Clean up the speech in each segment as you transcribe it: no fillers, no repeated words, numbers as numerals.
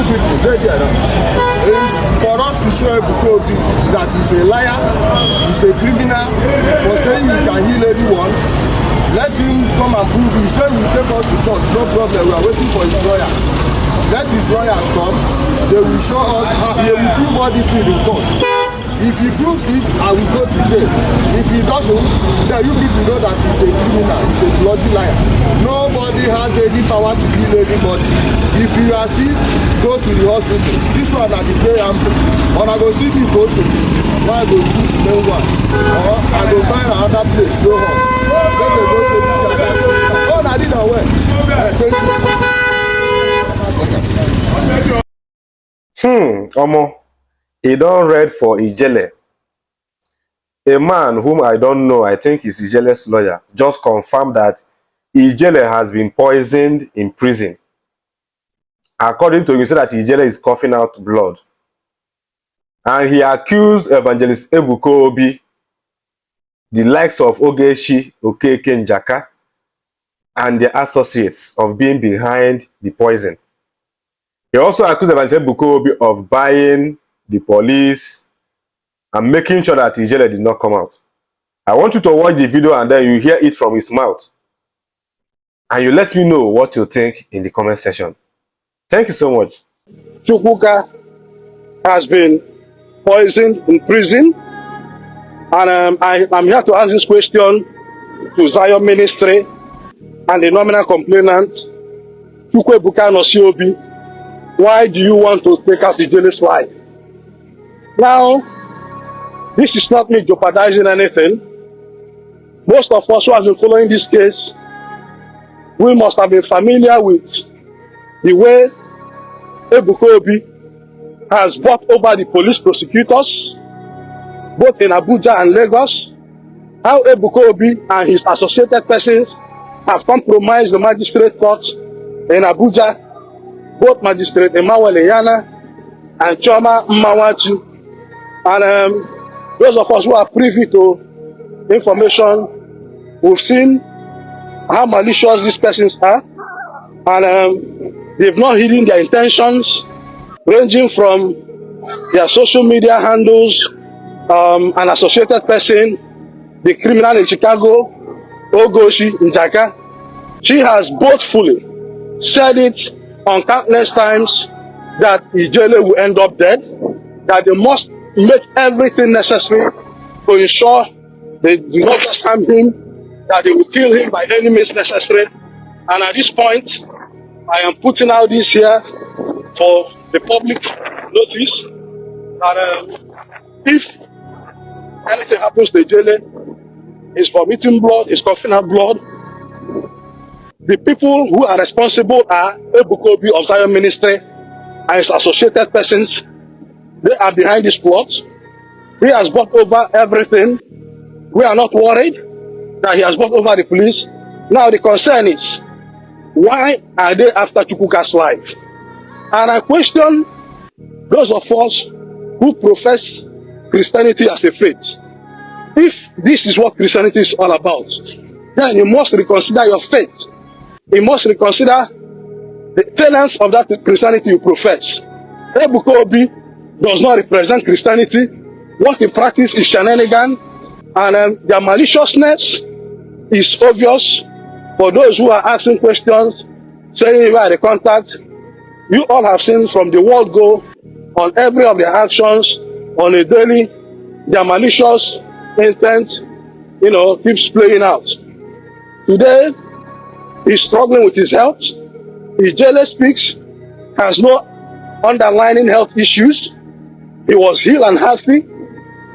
people, they there now. It's for us to show Ebuka Obi that he's a liar, he's a criminal, for saying he can heal anyone. Let him come and prove it. He said he will take us to court, no problem, we are waiting for his lawyers. Let his lawyers come, they will show us how they will prove all these things in court. If he proves it, I will go to jail. If he doesn't, then you people know that he's a criminal, he's a bloody liar. Nobody has any power to kill anybody. If you are sick, go to the hospital. This one at the preamble. When I go see the ocean, why I go to the main one? Or I go find another place, no hot. Then they go say this guy. Oh, I did that well. Thank you. Omo. He don't read for Ijele. A man whom I don't know, I think is Ijele's lawyer, just confirmed that Ijele has been poisoned in prison. According to him, he said that Ijele is coughing out blood. And he accused Evangelist Ebuka Obi, the likes of Ogechi, Okeke Njaka, and their associates of being behind the poison. He also accused Evangelist Ebuka Obi of buying the police and making sure that Ijele did not come out. I want you to watch the video and then you hear it from his mouth. And you let me know what you think in the comment section. Thank you so much. Chukwuka has been poisoned in prison. And I'm here to ask this question to Zion Ministry and the nominal complainant, Ebuka Obi. Why do you want to take out Ijele's life? Now, this is not me jeopardizing anything. Most of us who have been following this case, we must have been familiar with the way Ebuka Obi has bought over the police prosecutors, both in Abuja and Lagos, how Ebuka Obi and his associated persons have compromised the magistrate court in Abuja, both Magistrate Emmanuel Yana and Choma Mmawachi. And those of us who are privy to information, we've seen how malicious these persons are, and they've not hidden their intentions, ranging from their social media handles, an associated person, the criminal in Chicago, Ogochi Njaka. She has boastfully said it on countless times that Ijele will end up dead, that they must make everything necessary to ensure they do not just harm him, that they will kill him by any means necessary. And at this point, I am putting out this here for the public notice that if anything happens to Ijele, he's vomiting blood, he's coughing out blood, the people who are responsible are Ebuka Obi of Zion Ministry and his associated persons. They are behind this plot. He has bought over everything. We are not worried that he has bought over the police. Now the concern is, why are they after Chukwuka's life? And I question those of us who profess Christianity as a faith. If this is what Christianity is all about, then you must reconsider your faith. You must reconsider the tenets of that Christianity you profess. Ebuka Obi does not represent Christianity. What he practices is shenanigan, and their maliciousness is obvious for those who are asking questions, saying where are the contacts. You all have seen from the word go on every of their actions on a daily, their malicious intent, keeps playing out. Today, he's struggling with his health. Ijele speaks, has no underlying health issues. He was healed and healthy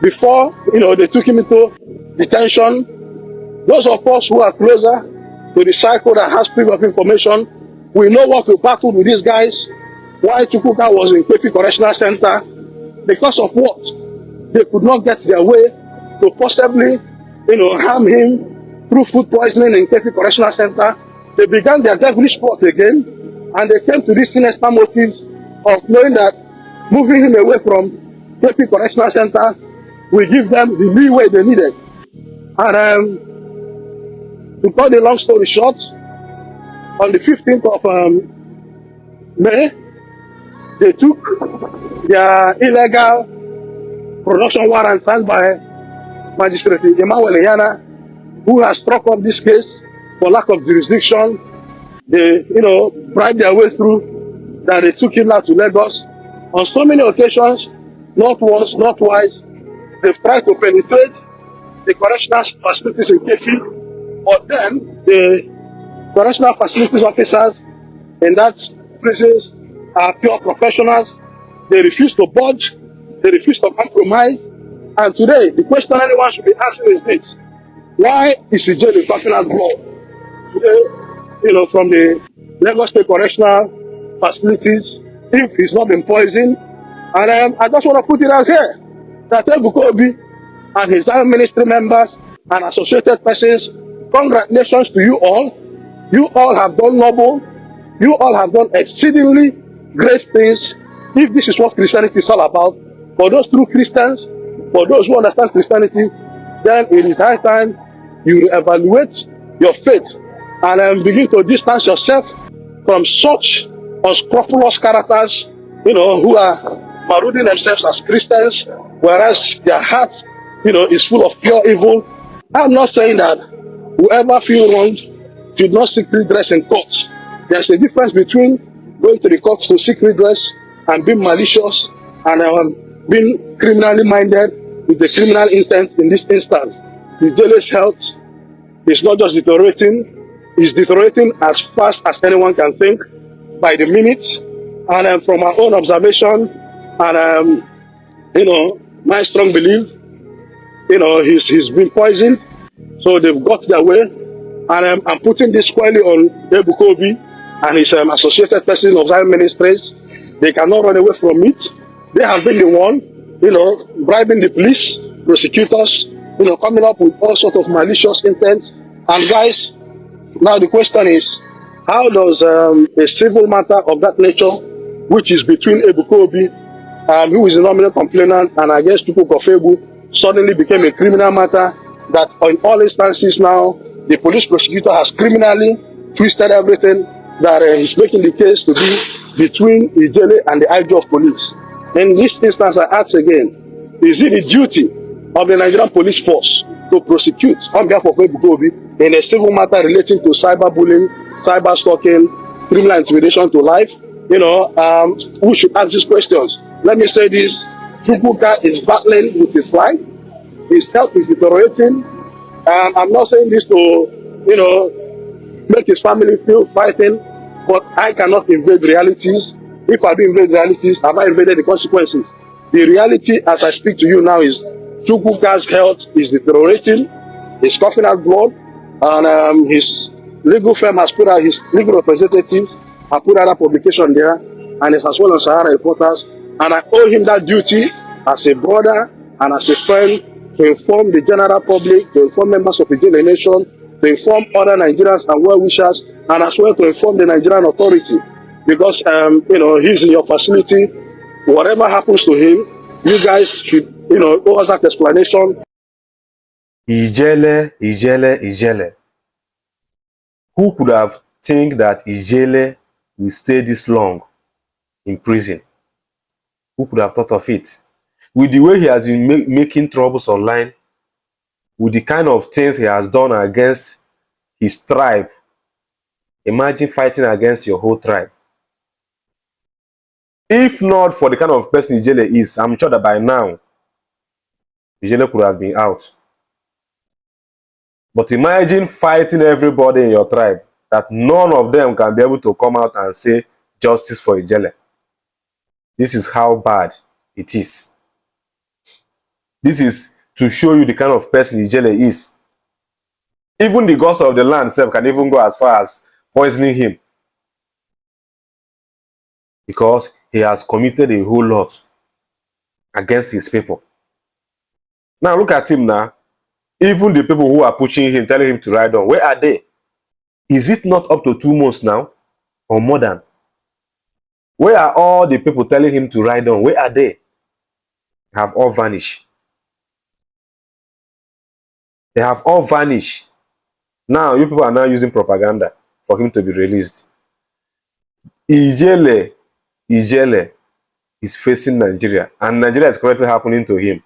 before, they took him into detention. Those of us who are closer to the cycle that has previous information, we know what we battled with these guys. Why Chukwuka was in Kepi Correctional Center. Because of what? They could not get their way to possibly, harm him through food poisoning in Kepi Correctional Center. They began their devilish plot again, and they came to this sinister motive of knowing that moving him away from Kepi Correctional Center will give them the leeway they needed. And to cut the long story short, on the 15th of May, They took their illegal production warrant signed by Magistrate Emmanuel Yana, who has struck up this case for lack of jurisdiction. They, bribed their way through, that they took him out to Lagos. On so many occasions, not once, not twice, they've tried to penetrate the correctional facilities in Kefi, but then the correctional facilities officers in that prisons are pure professionals. They refuse to budge, they refuse to compromise. And today, the question anyone should be asking is this: why is Ijele talking as blood? Today, from the Lagos State Correctional Facilities, if he's not been poisoned. And I just want to put it out here that Ebuka Obi and his own ministry members and associated persons, congratulations to you all. You all have done noble. You all have done exceedingly great things. If this is what Christianity is all about, for those true Christians, for those who understand Christianity, then it is high time you evaluate your faith and begin to distance yourself from such unscrupulous characters, who are marauding themselves as Christians, whereas their heart, is full of pure evil. I'm not saying that whoever feels wronged should not seek redress in court. There's a difference between going to the court to seek redress and being malicious and being criminally minded with the criminal intent in this instance. The Ijele's health is not just deteriorating, it's deteriorating as fast as anyone can think, by the minute. And from our own observation and, my strong belief, he's been poisoned. So they've got their way. And I'm putting this squarely on Ebuka Obi and his associated person of Zion Ministries. They cannot run away from it. They have been the one, bribing the police, prosecutors, coming up with all sorts of malicious intent. And guys, now the question is, how does a civil matter of that nature, which is between Ebuka Obi, who is the nominal complainant, and against Chukwu Kofegu, suddenly became a criminal matter that in all instances now, the police prosecutor has criminally twisted everything, that he's making the case to be between Ijele and the IG of police. In this instance, I ask again, is it the duty of the Nigerian police force to prosecute on behalf of Ebuka Obi in a civil matter relating to cyberbullying, cyber stalking, criminal intimidation to life? We should ask these questions. Let me say this: Chukwuka is battling with his life. His health is deteriorating. I'm not saying this to, make his family feel frightened, but I cannot invade realities. If I do invade realities, have I invaded the consequences? The reality as I speak to you now is Chukwuka's health is deteriorating. He's coughing out blood, and his legal firm has put out, his legal representatives have put out a publication there, and it's as well as Sahara reporters. And I owe him that duty as a brother and as a friend to inform the general public, to inform members of the Ijele nation, to inform other Nigerians and well-wishers, and as well to inform the Nigerian authority. Because, he's in your facility. Whatever happens to him, you guys should, owe us that explanation. Ijele, Ijele, Ijele. Who could have think that Ijele will stay this long in prison? Who could have thought of it? With the way he has been making troubles online, with the kind of things he has done against his tribe, imagine fighting against your whole tribe. If not for the kind of person Ijele is, I'm sure that by now, Ijele could have been out. But imagine fighting everybody in your tribe, that none of them can be able to come out and say justice for Ijele. This is how bad it is. This is to show you the kind of person Ijele is. Even the gods of the land itself can even go as far as poisoning him, because he has committed a whole lot against his people. Now look at him now. Even the people who are pushing him, telling him to ride on, where are they? Is it not up to 2 months now? Or more than? Where are all the people telling him to ride on? Where are they? Have all vanished. They have all vanished. Now you people are now using propaganda for him to be released. Ijele, Ijele, is facing Nigeria, and Nigeria is currently happening to him.